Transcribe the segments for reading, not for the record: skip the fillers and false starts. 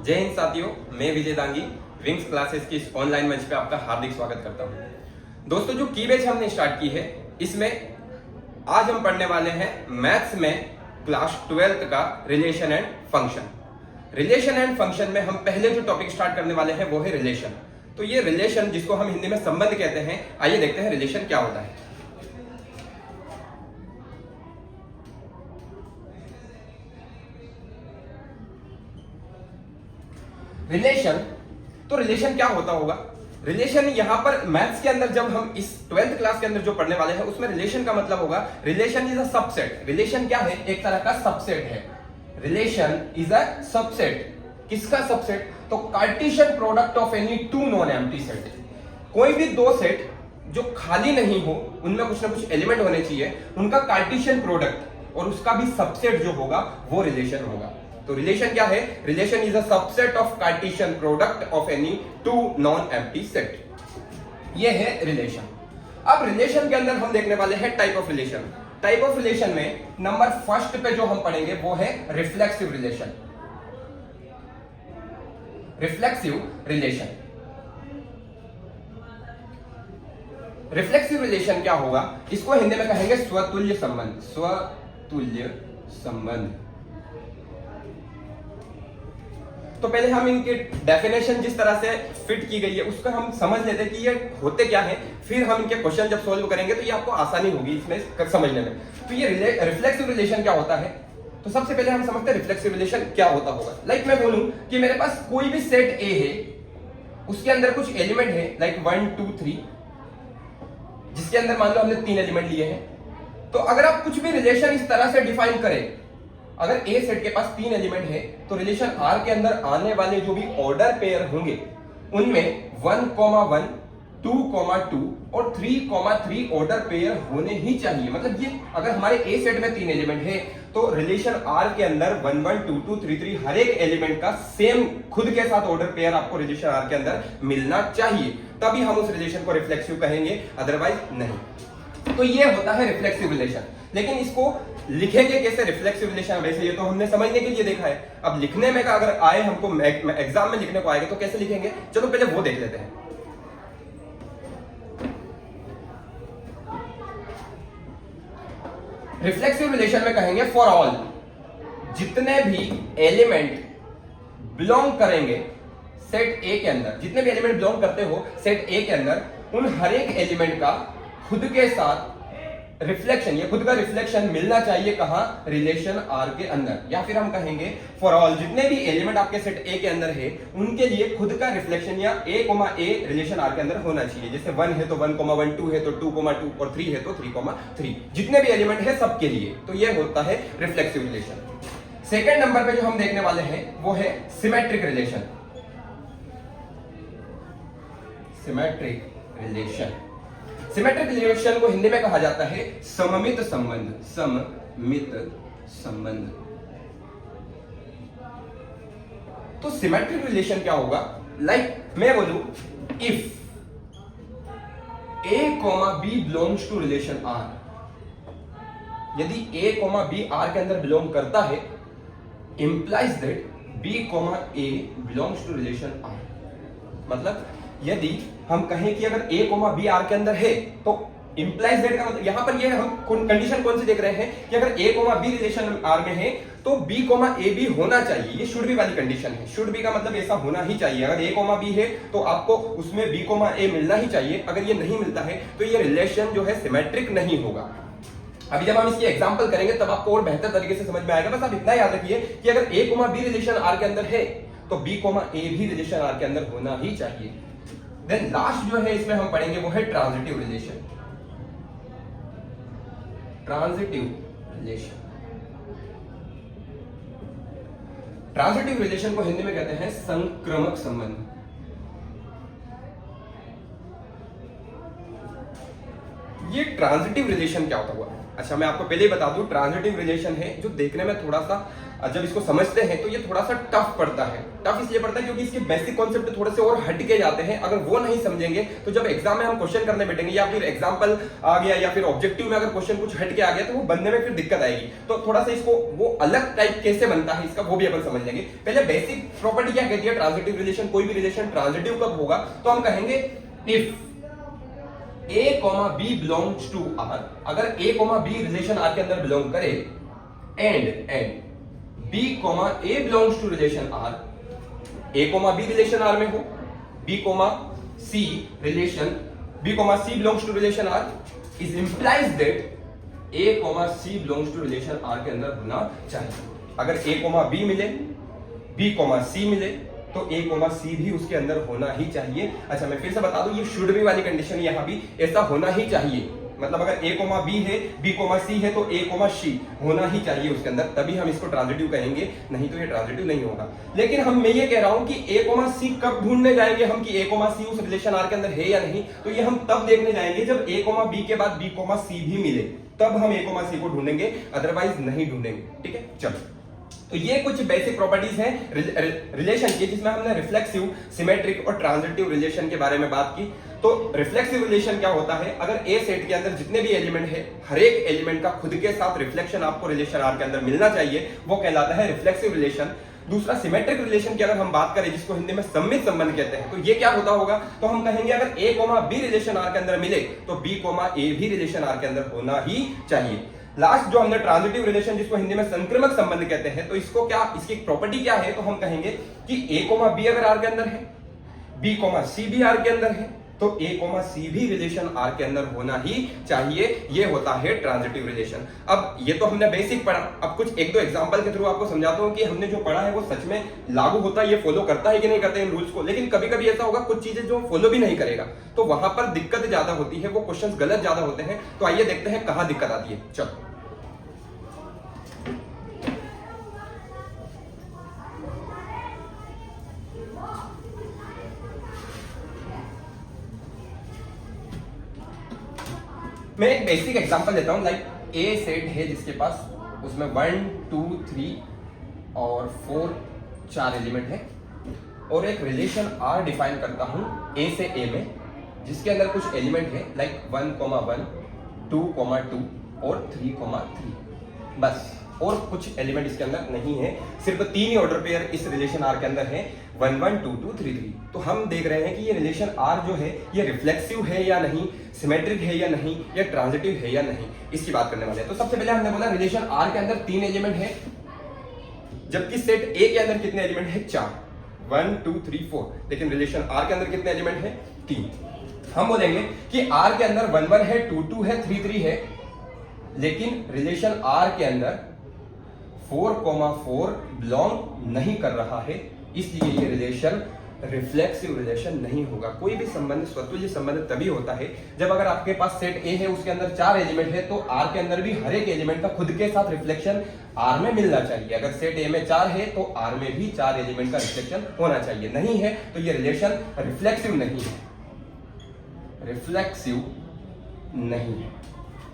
जय हिंद साथियों, मैं विजय दांगी विंग्स क्लासेस की इस ऑनलाइन मंच पे आपका हार्दिक स्वागत करता हूं। दोस्तों, जो की बैच हमने स्टार्ट की है, इसमें आज हम पढ़ने वाले हैं मैथ्स में क्लास 12th का relation and function. Relation and function में हम पहले जो टॉपिक स्टार्ट करने वाले हैं वो है रिलेशन। तो ये रिलेशन, जिसको हम हिंदी में संबंध कहते हैं, आइए देखते हैं रिलेशन क्या होता है। रिलेशन, तो रिलेशन क्या होता होगा? रिलेशन यहां पर मैथ्स के अंदर जब हम इस 12th क्लास के अंदर जो पढ़ने वाले हैं उसमें रिलेशन का मतलब होगा relation is a subset. Relation क्या है? एक तरह का सबसेट है। Relation is a subset. किसका सबसेट? तो Cartesian product of any two non empty set. कोई भी दो सेट जो खाली नहीं हो, उनमें कुछ ना कुछ एलिमेंट होने चाहिए, उनका कार्टेशियन प्रोडक्ट और उसका भी सबसेट जो होगा वो रिलेशन होगा। तो रिलेशन क्या है? Relation is a subset of Cartesian product of any two non empty set. ये है रिलेशन। अब रिलेशन के अंदर हम देखने वाले हैं type of relation. Type of relation में नंबर फर्स्ट पे जो हम पढ़ेंगे वो है reflexive relation. Reflexive relation. Reflexive relation क्या होगा? इसको हिंदी में कहेंगे स्वतुल्य संबंध। स्वतुल्य संबंध। तो पहले हम इनके डेफिनेशन जिस तरह से फिट की गई है उसका हम समझ लेते हैं कि ये होते क्या है, फिर हम इनके क्वेश्चन जब सॉल्व करेंगे तो ये आपको आसानी होगी इसमें समझने में। तो ये रिफ्लेक्सिव रिलेशन क्या होता है? तो सबसे पहले हम समझते हैं रिफ्लेक्सिव रिलेशन क्या होता होगा। लाइक मैं बोलूं कि मेरे पास कोई भी सेट ए है, उसके अंदर कुछ एलिमेंट है लाइक 1 2 3, जिसके अंदर मान लो हमने 3 एलिमेंट लिए हैं। तो अगर आप कुछ भी रिलेशन इस तरह से डिफाइन करें, अगर ए सेट के पास 3 एलिमेंट है तो रिलेशन आर के अंदर आने वाले जो भी ऑर्डर पेयर होंगे उनमें 1, 1, 2, 2 और 3, 3 ऑर्डर पेयर होने ही चाहिए। मतलब ये अगर हमारे ए सेट में 3 एलिमेंट है तो रिलेशन आर के अंदर 1, 1, 2, 2, 3, 3 हर एक एलिमेंट का सेम खुद के साथ ऑर्डर पेयर आपको रिलेशन आर के अंदर मिलना चाहिए, तभी हम उस रिलेशन को रिफ्लेक्सिव कहेंगे, अदरवाइज नहीं। तो ये होता है रिफ्लेक्सिव रिलेशन। लेकिन इसको लिखेंगे कैसे रिफ्लेक्सिव रिलेशन? वैसे ये तो हमने समझने के लिए देखा है। अब लिखने में का अगर आए हमको एग्जाम में लिखने को आएगा तो कैसे लिखेंगे, चलो पहले वो देख लेते हैं। रिफ्लेक्सिव रिलेशन में कहेंगे फॉर ऑल, जितने भी एलिमेंट बिलोंग करेंगे सेट ए के अंदर, जितने भी एलिमेंट बिलोंग करते हो सेट ए के अंदर, उन हर एक एलिमेंट का खुद के साथ रिफ्लेक्शन, ये खुद का रिफ्लेक्शन मिलना चाहिए कहां? रिलेशन आर के अंदर। या फिर हम कहेंगे फॉर ऑल, जितने भी एलिमेंट आपके सेट ए के अंदर है उनके लिए खुद का रिफ्लेक्शन या ए रिलेशन आर के अंदर होना चाहिए। जैसे 1 है तो 1, 1, 2 है तो 2, 2 और 3 है तो 3, 3, जितने भी एलिमेंट है सबके लिए। तो ये होता है रिफ्लेक्सिव रिलेशन। सेकेंड नंबर पे जो हम देखने वाले हैं वो है symmetric relation. Symmetric relation. Symmetric relation को हिंदी में कहा जाता है सममित संबंध। सममित संबंध। तो सिमेट्रिक रिलेशन क्या होगा? लाइक मैं बोलूं if a, b belongs to relation r, यदि a, b r के अंदर बिलोंग करता है, implies that b, a belongs to relation r। मतलब यदि हम कहें कि अगर a, b r के अंदर है तो इंप्लाइज दैट का मतलब यहां पर ये हम कंडीशन कौन सी देख रहे हैं कि अगर a, b रिलेशन r में है तो b, a भी होना चाहिए। ये शुड बी वाली कंडीशन है। शुड बी का मतलब ऐसा होना ही चाहिए। अगर a, b है तो आपको उसमें b, a मिलना ही चाहिए। अगर ये नहीं मिलता है तो ये रिलेशन जो है सिमेट्रिक नहीं होगा। अभी जब हम इसकी एग्जांपल करेंगे तब आपको और बेहतर तरीके से समझ में आएगा। बस आप इतना याद रखिए कि अगर a, b रिलेशन r के अंदर है तो b, a भी रिलेशन r के अंदर होना ही चाहिए। देन लास्ट जो है इसमें हम पढ़ेंगे वो है transitive relation. Transitive relation. Transitive relation को हिंदी में कहते हैं संक्रमक संबंध। ये ट्रांजिटिव रिलेशन क्या होता हुआ? अच्छा, मैं आपको पहले ही बता दूं, ट्रांजिटिव रिलेशन है जो देखने में थोड़ा सा जब इसको समझते हैं तो ये थोड़ा सा टफ पड़ता है। टफ इसलिए पड़ता है क्योंकि इसके बेसिक कॉन्सेप्ट थोड़े से और हट के जाते हैं। अगर वो नहीं समझेंगे तो जब एग्जाम में हम क्वेश्चन करने बैठेंगे या फिर एग्जाम्पल आ गया या फिर ऑब्जेक्टिव में अगर क्वेश्चन कुछ हट के आ गया तो वो बनने में फिर दिक्कत आएगी। तो थोड़ा सा इसको वो अलग टाइप कैसे बनता है इसका वो भी अपन समझ लेंगे। पहले बेसिक प्रॉपर्टी क्या कहती है ट्रांजिटिव रिलेशन, कोई भी रिलेशन ट्रांजिटिव कब होगा, तो हम कहेंगे if A, B belongs to R, अगर A, B रिलेशन R के अंदर बिलोंग करे and B, A belongs to relation R, A, B relation R में हो, B, C relation B, C belongs to relation R is implies that A, C belongs to relation R के अंदर होना चाहिए। अगर A, B मिले, B, C मिले तो A, C भी उसके अंदर होना ही चाहिए। अच्छा मैं फिर से बता दूं, ये शुड बी वाली कंडीशन यहां भी ऐसा होना ही चाहिए। मतलब अगर A, B है, B, C है तो A, C होना ही चाहिए उसके अंदर, तभी हम इसको ट्रांजिटिव कहेंगे, नहीं तो ये ट्रांजिटिव नहीं होगा। लेकिन मैं ये कह रहा हूं कि A, C कब ढूंढने जाएंगे हम कि A, C उस रिलेशन R के अंदर है या नहीं, तो ये हम तब देखने जाएंगे जब A, B के बाद B, C भी मिले, तब हम A, C को ढूंढेंगे, अदरवाइज नहीं ढूंढेंगे। ठीक है, चलो तो ये कुछ बेसिक प्रॉपर्टीज हैं रिलेशन की, जिसमें हमने रिफ्लेक्सिव, सिमेट्रिक और ट्रांजिटिव रिलेशन के बारे में बात की। तो रिफ्लेक्सिव रिलेशन क्या होता है, अगर ए सेट के अंदर जितने भी एलिमेंट है, हर एक एलिमेंट का खुद के साथ रिफ्लेक्शन आपको रिलेशन आर के अंदर मिलना चाहिए, वो कहलाता है रिफ्लेक्सिव रिलेशन। दूसरा सिमेट्रिक रिलेशन की अगर हम बात करें, जिसको हिंदी में सममित संबंध कहते हैं, तो ये क्या होता होगा, तो हम कहेंगे अगर A, B रिलेशन आर के अंदर मिले तो B, A भी रिलेशन आर के अंदर होना ही चाहिए। लास्ट जो हमने ट्रांजिटिव रिलेशन, जिसको हिंदी में संक्रमक संबंध कहते हैं, तो इसको क्या, इसकी प्रॉपर्टी क्या है, तो हम कहेंगे कि A, B अगर R के अंदर है, B, C भी R के अंदर है, तो A, C भी रिलेशन R के अंदर होना ही चाहिए। ये होता है ट्रांजिटिव रिलेशन। अब ये तो हमने बेसिक पढ़ा, अब कुछ एक दो एग्जांपल के थ्रू आपको समझाता हूं कि हमने जो पढ़ा है वो सच में लागू होता है, ये फॉलो करता है कि नहीं करता है इन रूल्स को। लेकिन कभी कभी ऐसा होगा कुछ चीजें जो फॉलो भी नहीं करेगा, तो वहां पर दिक्कत ज्यादा होती है, वो क्वेश्चंस गलत ज्यादा होते हैं। तो आइए देखते हैं कहां दिक्कत आती है। चलो मैं एक बेसिक एग्जांपल देता हूं। लाइक ए सेट है जिसके पास, उसमें 1, 2, 3 और 4 4 एलिमेंट है, और एक रिलेशन आर डिफाइन करता हूं ए से ए में, जिसके अंदर कुछ एलिमेंट है लाइक 1, 1, 2, 2 और 3, 3 बस, और कुछ एलिमेंट इसके अंदर नहीं है। सिर्फ 3 ही ऑर्डर पेयर इस रिलेशन आर के अंदर है, 1, 1, 2, 2, 3, 3। तो हम देख रहे हैं कि ये रिलेशन आर जो है ये रिफ्लेक्सिव है या नहीं, सिमेट्रिक है या नहीं, या ट्रांजिटिव है या नहीं, इसकी बात करने वाले हैं। तो सबसे पहले हमने बोला रिलेशन आर के अंदर 3 एलिमेंट है, जबकि सेट ए के अंदर कितने एलिमेंट है, 4, 1, 2, 3, 4। लेकिन रिलेशन आर के अंदर कितने एलिमेंट है, 3। हम बोलेंगे कि आर के अंदर 1, 1 है, 2, 2 है, 3, 3 है, लेकिन रिलेशन आर के अंदर 4, 4 बिलोंग नहीं कर रहा है, इसलिए ये रिलेशन रिफ्लेक्सिव रिलेशन नहीं होगा। कोई भी संबंध स्वतुल्य संबंध तभी होता है जब अगर आपके पास सेट ए है, उसके अंदर 4 एलिमेंट है, तो आर के अंदर भी हर एक एलिमेंट का खुद के साथ रिफ्लेक्शन आर में मिलना चाहिए। अगर सेट ए में 4 है तो आर में भी 4 एलिमेंट का रिफ्लेक्शन होना चाहिए। नहीं है तो ये रिलेशन रिफ्लेक्सिव नहीं है, रिफ्लेक्सिव नहीं है।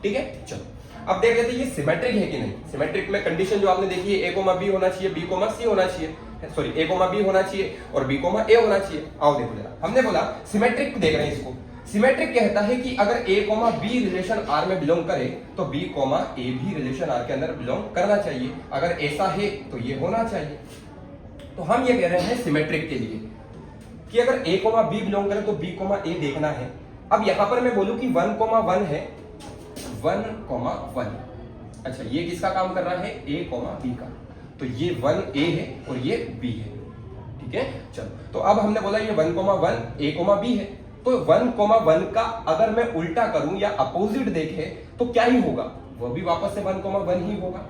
ठीक है, चलो अब देख लेते हैं ये सिमेट्रिक है कि नहीं। सिमेट्रिक में कंडीशन जो आपने देखी है, A, B होना चाहिए, B, C होना चाहिए, सॉरी A, B होना चाहिए और B, A होना चाहिए। आओ देखो जरा, हमने बोला सिमेट्रिक देख रहे हैं इसको। सिमेट्रिक कहता है कि अगर A, B रिलेशन R में बिलोंग करे तो B, A भी रिलेशन R के अंदर बिलोंग करना चाहिए। अगर ऐसा है तो ये होना चाहिए। तो हम ये कह रहे हैं सिमेट्रिक के लिए कि अगर A, B बिलोंग करे तो B, A देखना है। अब यहां पर मैं बोलूं कि 1, 1 है, 1, 1। अच्छा ये किसका काम कर रहा है, A, B का, तो ये 1 A है और ये B है। ठीक है, चलो तो अब हमने बोला ये 1, 1 A, B है, तो 1, 1 का अगर मैं उल्टा करूं या अपोजिट देखे तो क्या ही होगा, वो भी वापस से 1, 1 ही होगा।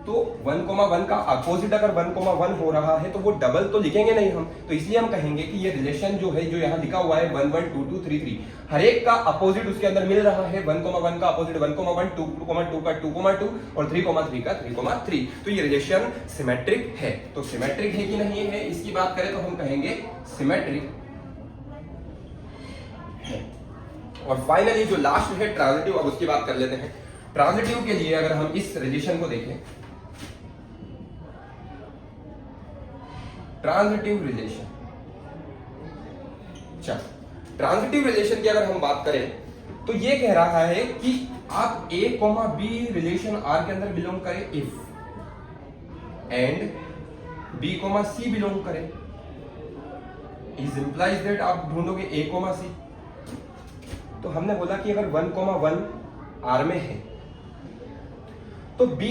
तो 1, 1 का अपोजिट अगर 1, 1 हो रहा है तो वो डबल तो लिखेंगे नहीं हम, तो इसलिए हम कहेंगे कि ये रिलेशन जो है, जो यहाँ लिखा हुआ है 1, 1, 2, 2, 3, 3, हर एक का अपोजिट उसके अंदर मिल रहा है। 1, 1 का अपोजिट 1, 1, 2, 2 का 2, 2 और 3, 3 का 3, 3। तो ये रिलेशन सिमेट्रिक है। तो सिमेट्रिक है कि नहीं है, इसकी बात करें तो हम कहेंगे सिमेट्रिक है। और फाइनली जो लास्ट है ट्रांजिटिव, अब उसकी बात कर लेते हैं। ट्रांजिटिव के लिए अगर हम इस रिलेशन को देखें, ट्रांजिटिव रिलेशन। चलो, ट्रांजिटिव रिलेशन की अगर हम बात करें तो ये कह रहा है कि आप A, B रिलेशन R के अंदर बिलोंग करें if and B, C belong करें, इज इंप्लाइज दैट आप ढूंढोगे A, C। तो हमने बोला कि अगर 1,1 R में है तो B,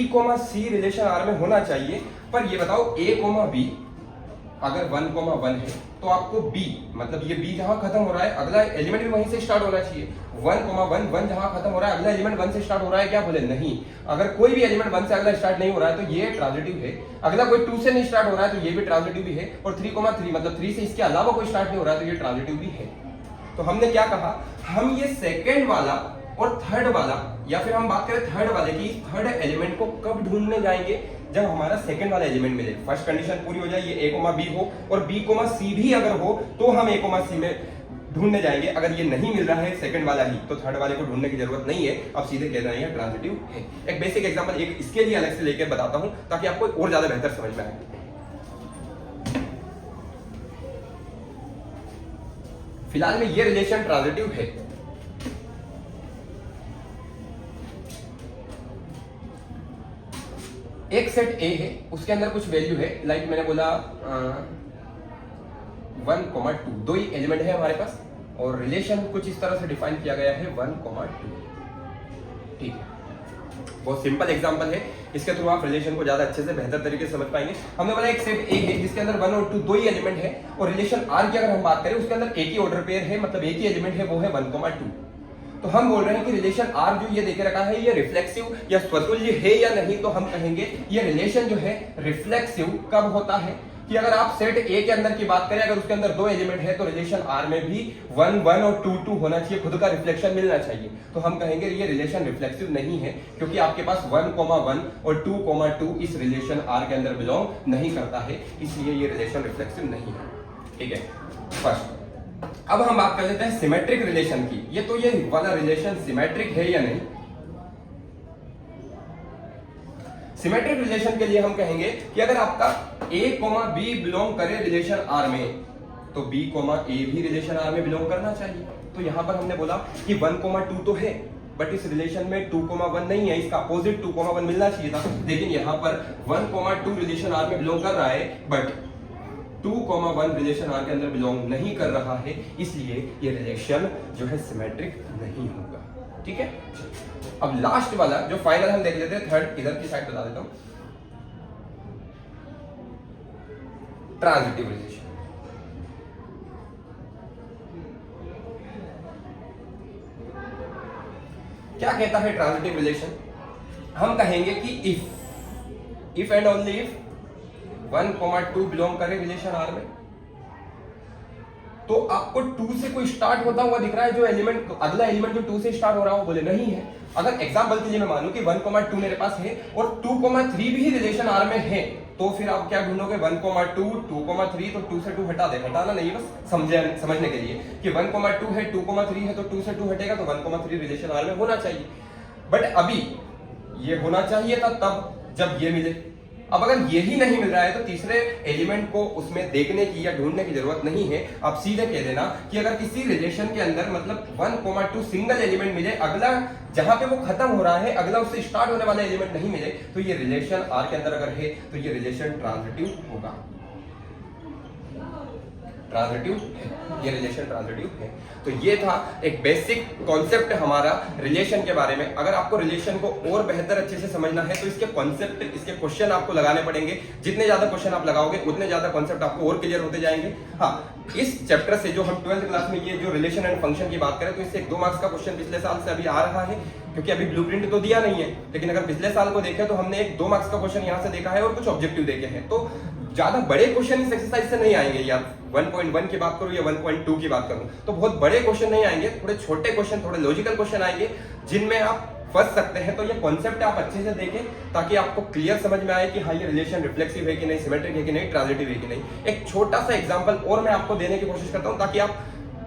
C रिलेशन R में होना चाहिए। पर ये बताओ A, B अगर 1,1 है तो आपको B, मतलब ये B जहां खत्म हो रहा है अगला एलिमेंट भी वहीं से स्टार्ट होना चाहिए। 1,1 जहां खत्म हो रहा है अगला एलिमेंट 1 से स्टार्ट हो रहा है, क्या बोले? नहीं। अगर कोई भी एलिमेंट 1 से अगला स्टार्ट नहीं हो रहा है तो ये ट्रांजिटिव है। अगला कोई 2 से नहीं स्टार्ट हो रहा है तो ये भी ट्रांजिटिव भी है। और 3,3 मतलब 3 से इसके अलावा कोई स्टार्ट नहीं हो रहा है तो ये ट्रांजिटिव भी है। तो हमने क्या कहा, हम ये सेकेंड वाला और थर्ड वाला, या फिर हम बात करें थर्ड वाले की, थर्ड एलिमेंट को कब ढूंढने जाएंगे? जब हमारा सेकंड वाला एलिमेंट मिले। फर्स्ट कंडीशन पूरी हो जाए, ये A, B हो और B, C भी अगर हो तो हम A, C में ढूंढने जाएंगे। अगर ये नहीं मिल रहा है सेकंड वाला ही तो थर्ड वाले को ढूंढने की जरूरत नहीं है, अब सीधे कह रहे हैं ट्रांजिटिव है। एक बेसिक एग्जांपल एक इसके लिए अलग से लेके बताता हूं ताकि आपको और ज्यादा बेहतर समझ में आए। फिलहाल में ये रिलेशन ट्रांजिटिव है। एक सेट A है, उसके अंदर कुछ वैल्यू है, लाइक मैंने बोला 1,2, दो ही एलिमेंट है हमारे पास और रिलेशन कुछ इस तरह से डिफाइन किया गया है 1,2। ठीक है, बहुत सिंपल एग्जांपल है, इसके थ्रू आप रिलेशन को ज्यादा अच्छे से बेहतर तरीके से समझ पाएंगे। हमने बोला एक सेट A है जिसके अंदर 1 और 2 दो ही एलिमेंट है और रिलेशन R की अगर हम बात करें उसके अंदर एक ही ऑर्डर पेयर है, मतलब एक ही एलिमेंट है, वो है 1,2। तो हम बोल रहे हैं कि रिलेशन R जो ये देके रखा है ये रिफ्लेक्सिव या स्वतुल्य है या नहीं, तो हम कहेंगे ये रिलेशन जो है रिफ्लेक्सिव कब होता है कि अगर आप सेट A के अंदर की बात करें, अगर उसके अंदर दो एलिमेंट है तो रिलेशन R में भी 1, 1 और 2, 2 होना चाहिए, खुद का रिफ्लेक्शन मिलना चाहिए। तो हम कहेंगे ये रिलेशन रिफ्लेक्सिव नहीं है क्योंकि आपके पास 1,1 और 2,2 इस रिलेशन R के अंदर बिलोंग नहीं करता है, इसलिए ये रिलेशन रिफ्लेक्सिव नहीं है। ठीक है, फर्स्ट। अब हम बात कर लेते हैं सिमेट्रिक रिलेशन की। ये तो ये वाला रिलेशन सिमेट्रिक है या नहीं। सिमेट्रिक रिलेशन के लिए हम कहेंगे कि अगर आपका A, B बिलोंग करे रिलेशन R में तो B, A भी रिलेशन R में बिलोंग करना चाहिए। तो यहां पर हमने बोला कि 1,2 तो है बट इस रिलेशन में 2,1 नहीं है, इसका अपोजिट 2,1 मिलना चाहिए था, लेकिन यहां पर 1,2 रिलेशन R में बिलोंग कर रहा है बट 2,1 रिलेशन R के अंदर बिलोंग नहीं कर रहा है, इसलिए ये रिलेशन जो है सिमेट्रिक नहीं होगा। ठीक है, अब लास्ट वाला जो फाइनल हम देख लेते हैं, थर्ड इधर की साइड बता देता हूं, ट्रांजिटिव रिलेशन। क्या कहता है ट्रांजिटिव रिलेशन? हम कहेंगे कि if and only if 1,2 belong करे रिलेशन R में तो आपको 2 से कोई स्टार्ट होता हुआ दिख रहा है, जो एलिमेंट अगला एलिमेंट जो 2 से स्टार्ट हो रहा हो, बोले नहीं है। अगर एग्जांपल के लिए मैं मानूं कि 1,2 मेरे पास है और 2,3 भी रिलेशन R में है तो फिर आप क्या ढूंढोगे? 1,2, 2,3, तो 2 से 2 हटा दे, हटाना नहीं, बस समझने के लिए कि 1,2 है, 2,3 है तो 2 से 2 हटेगा तो 1,3 रिलेशन R में होना चाहिए। बट अभी ये होना चाहिए था तब जब ये मिले। अब अगर यही नहीं मिल रहा है तो तीसरे एलिमेंट को उसमें देखने की या ढूंढने की जरूरत नहीं है। आप सीधे कह देना कि अगर किसी रिलेशन के अंदर मतलब 1,2 सिंगल एलिमेंट मिले, अगला जहां पे वो खत्म हो रहा है अगला उससे स्टार्ट होने वाला एलिमेंट नहीं मिले, तो ये रिलेशन R के अंदर अगर है तो ये रिलेशन ट्रांजिटिव होगा। ट्रांजिटिव है, ये रिलेशन ट्रांजिटिव है। तो ये था एक बेसिक कॉन्सेप्ट हमारा रिलेशन के बारे में। अगर आपको रिलेशन को और बेहतर अच्छे से समझना है तो इसके कॉन्सेप्ट, इसके क्वेश्चन आपको लगाने पड़ेंगे। जितने ज्यादा क्वेश्चन आप लगाओगे उतने ज्यादा कॉन्सेप्ट आपको और क्लियर होते जाएंगे। हाँ, इस चैप्टर से जो हम 12th क्लास में ये जो रिलेशन एंड फंक्शन की बात करें तो इससे 2 मार्क्स का क्वेश्चन पिछले साल से अभी आ रहा है, क्योंकि अभी ब्लूप्रिंट तो दिया नहीं है, लेकिन अगर पिछले साल को देखें तो हमने एक 2 मार्क्स का क्वेश्चन यहाँ से देखा है और कुछ ऑब्जेक्टिव देखे हैं। तो ज्यादा बड़े क्वेश्चन इस एक्सरसाइज से नहीं आएंगे यार। 1.1 की बात करूं या 1.2 की बात करूं तो बहुत बड़े क्वेश्चन नहीं आएंगे, थोड़े छोटे क्वेश्चन, थोड़े लॉजिकल क्वेश्चन आएंगे जिनमें आप फंस सकते हैं। तो ये कॉन्सेप्ट आप अच्छे से देखें ताकि आपको क्लियर समझ में आए कि हाँ ये रिलेशन रिफ्लेक्सिव है कि नहीं, सिमेट्रिक है कि नहीं, ट्रांजिटिव है कि नहीं। एक छोटा सा एग्जांपल और मैं आपको देने की कोशिश करता हूं ताकि आप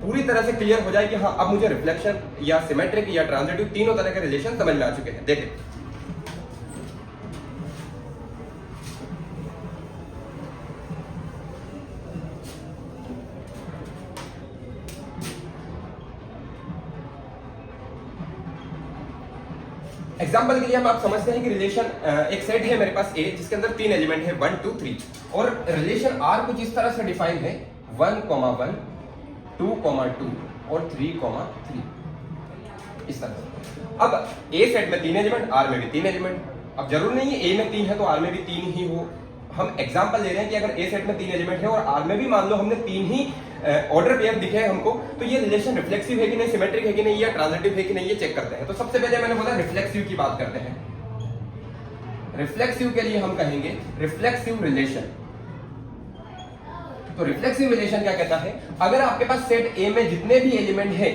पूरी तरह से क्लियर हो जाए कि हाँ अब मुझे रिफ्लेक्शन या सिमेट्रिक या ट्रांजिटिव तीनों तरह के रिलेशन समझ में आ चुके हैं। देखें, एग्जाम्पल के लिए हम आप समझते हैं कि रिलेशन एक सेट है मेरे पास ए जिसके अंदर 3 एलिमेंट है 1 2 3 और रिलेशन आर कुछ इस तरह से डिफाइन है 1, 1, 2, 2 और 3, 3 इस तरह से। अब ए सेट में 3 एलिमेंट, आर में भी 3 एलिमेंट। अब जरूर नहीं है ए में 3 है तो आर में भी 3 ही हो। हम एग्जांपल ले रहे हैं कि अगर ए सेट में 3 एलिमेंट है और आर में भी मान लो हमने 3 ही ऑर्डर पेयर दिखे हैं हमको, तो ये रिलेशन रिफ्लेक्सिव है कि नहीं, सिमेट्रिक है कि नहीं, या ट्रांजिटिव है कि नहीं, ये चेक करते हैं। तो सबसे पहले मैंने बोला रिफ्लेक्सिव की बात करते हैं। रिफ्लेक्सिव के लिए हम कहेंगे रिफ्लेक्सिव रिलेशन। तो रिफ्लेक्सिव रिलेशन क्या कहता है, अगर आपके पास सेट ए में जितने भी एलिमेंट है,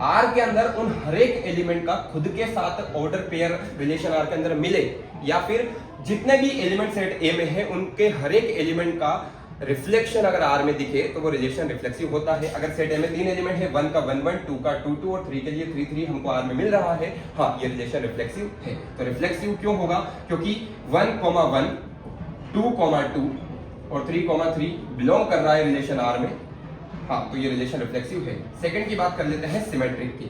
आर के अंदर उन हर एक एलिमेंट का खुद के साथ ऑर्डर पेयर रिलेशन आर के अंदर मिले, या फिर जितने भी एलिमेंट सेट ए में है उनके हर एक एलिमेंट का रिफ्लेक्शन अगर आर में दिखे तो वो रिलेशन रिफ्लेक्सिव होता है। अगर सेट ए में 3 एलिमेंट है, 1 का 1 1, 2 का 2 2 और 3 के लिए 3 3 हमको आर में मिल रहा है, हाँ ये रिलेशन रिफ्लेक्सिव है। तो रिफ्लेक्सिव क्यों होगा, क्योंकि 1, 1, 2, 2 और 3, 3 बिलोंग कर रहा है रिलेशन आर में, हाँ तो ये रिलेशन रिफ्लेक्सिव है। सेकंड की बात कर लेते हैं सिमेट्रिक की।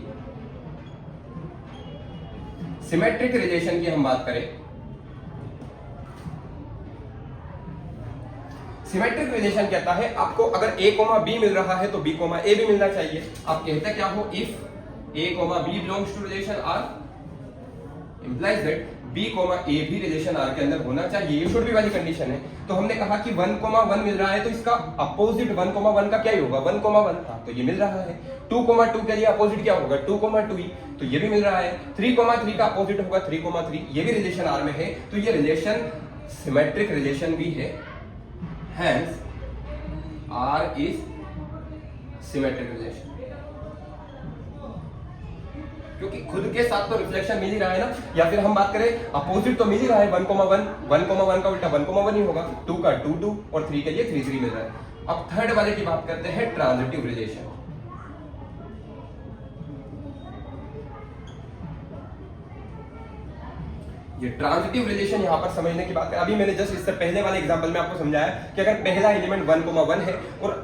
सिमेट्रिक रिलेशन की हम बात करें, सिमेट्रिक रिलेशन कहता है आपको अगर a, b मिल रहा है तो b, a भी मिलना चाहिए। आप कहते क्या हो, if a, b belongs to relation r implies that b, a भी रिलेशन r के अंदर होना चाहिए, ये शुड बी वाली कंडीशन है। तो हमने कहा कि 1, 1 मिल रहा है तो इसका अपोजिट 1, 1 का क्या ही होगा, 1, 1, हाँ तो ये मिल रहा है। 2, 2 के लिए अपोजिट क्या होगा, 2, 2 ही, तो ये भी मिल रहा है। 3, 3 का अपोजिट होगा 3, 3, ये भी रिलेशन r में है, तो ये रिलेशन सिमेट्रिक रिलेशन भी है। Hence, R is symmetric relation। क्योंकि खुद के साथ तो रिफ्लेक्शन मिल ही रहा है ना, या फिर हम बात करें अपोजिट तो मिल ही रहा है, 1, 1 का उल्टा 1, 1 ही होगा, 2 का 2 2 और 3 के लिए 3 3 मिल रहा है। अब थर्ड वाले की बात करते हैं, ट्रांजिटिव रिलेशन। ये ट्रांजिटिव रिलेशन यहां पर समझने की बात है। अभी मैंने जस्ट इससे पहले वाले एग्जांपल में आपको समझाया कि अगर पहला एलिमेंट 1, 1 है और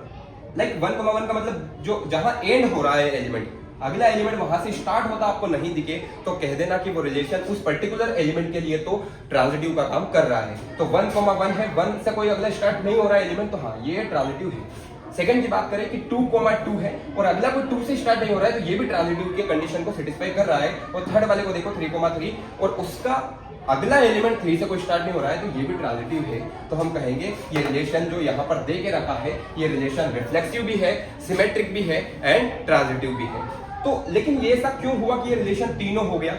1, 1 का मतलब जो जहां एंड हो रहा है एलिमेंट, अगला एलिमेंट वहां से स्टार्ट होता आपको नहीं दिखे तो कह देना कि वो रिलेशन उस पर्टिकुलर एलिमेंट के लिए तो ट्रांजिटिव का काम कर रहा है। तो 1, 1 है, 1 से कोई अगला स्टार्ट नहीं हो रहा है एलिमेंट, तो हाँ ये ट्रांजिटिव है। सेकंड की बात करें कि 2, 2 है और अगला कोई 2 से स्टार्ट नहीं हो रहा है, तो ये भी ट्रांजिटिव के कंडीशन को सेटिस्फाई कर रहा है। और थर्ड वाले को देखो 3, 3 और उसका अगला एलिमेंट 3 से कोई स्टार्ट नहीं हो रहा है, तो ये भी ट्रांजिटिव है। तो हम कहेंगे ये रिलेशन जो यहाँ पर दे के रखा है, ये रिलेशन रिफ्लेक्सिव भी है, सिमेट्रिक भी है एंड ट्रांजिटिव भी है। तो लेकिन ये ऐसा क्यों हुआ कि ये रिलेशन तीनों हो गया,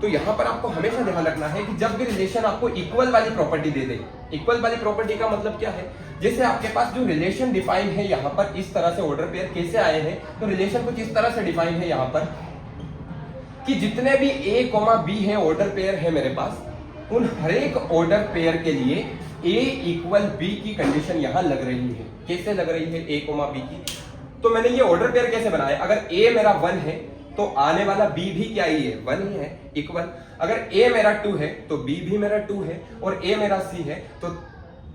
तो यहाँ पर आपको हमेशा ध्यान रखना है कि जब भी रिलेशन आपको इक्वल वाली प्रॉपर्टी दे दे, इक्वल वाली प्रॉपर्टी का मतलब क्या है, जैसे आपके पास जो रिलेशन डिफाइन है यहाँ पर इस तरह से ऑर्डर पेयर कैसे आए हैं, तो रिलेशन कुछ इस तरह से डिफाइन है यहाँ पर कि जितने भी a, b है ऑर्डर पेयर है मेरे पास, उन हर एक ऑर्डर पेयर के लिए a इक्वल b की कंडीशन यहां लग रही है। कैसे लग रही है a, b की, तो मैंने ये ऑर्डर पेयर कैसे बनाया, अगर a मेरा 1 है तो आने वाला b भी क्या ही है, 1 ही है, इक्वल। अगर a मेरा 2 है तो b भी मेरा 2 है, और a मेरा c है तो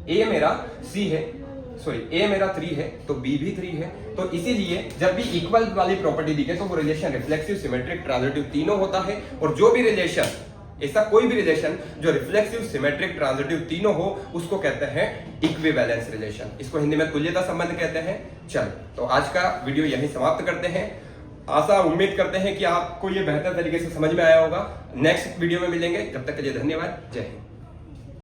a मेरा c है, सॉरी a मेरा 3 है तो b भी 3 है। तो इसीलिए जब भी इक्वल वाली प्रॉपर्टी दिखे तो वो रिलेशन रिफ्लेक्सिव, सिमेट्रिक, ट्रांजिटिव तीनों होता है। और जो भी रिलेशन, ऐसा कोई भी रिलेशन जो रिफ्लेक्सिव, सिमेट्रिक, ट्रांजिटिव तीनों हो, उसको कहते हैं इक्विवेलेंस रिलेशन। इसको हिंदी में तुल्यता संबंध कहते हैं। चलो तो आज का वीडियो यहीं समाप्त करते हैं। आशा उम्मीद करते हैं कि आपको ये बेहतर तरीके से समझ में आया होगा। नेक्स्ट वीडियो में मिलेंगे, तब तक के लिए धन्यवाद। जय हिंद।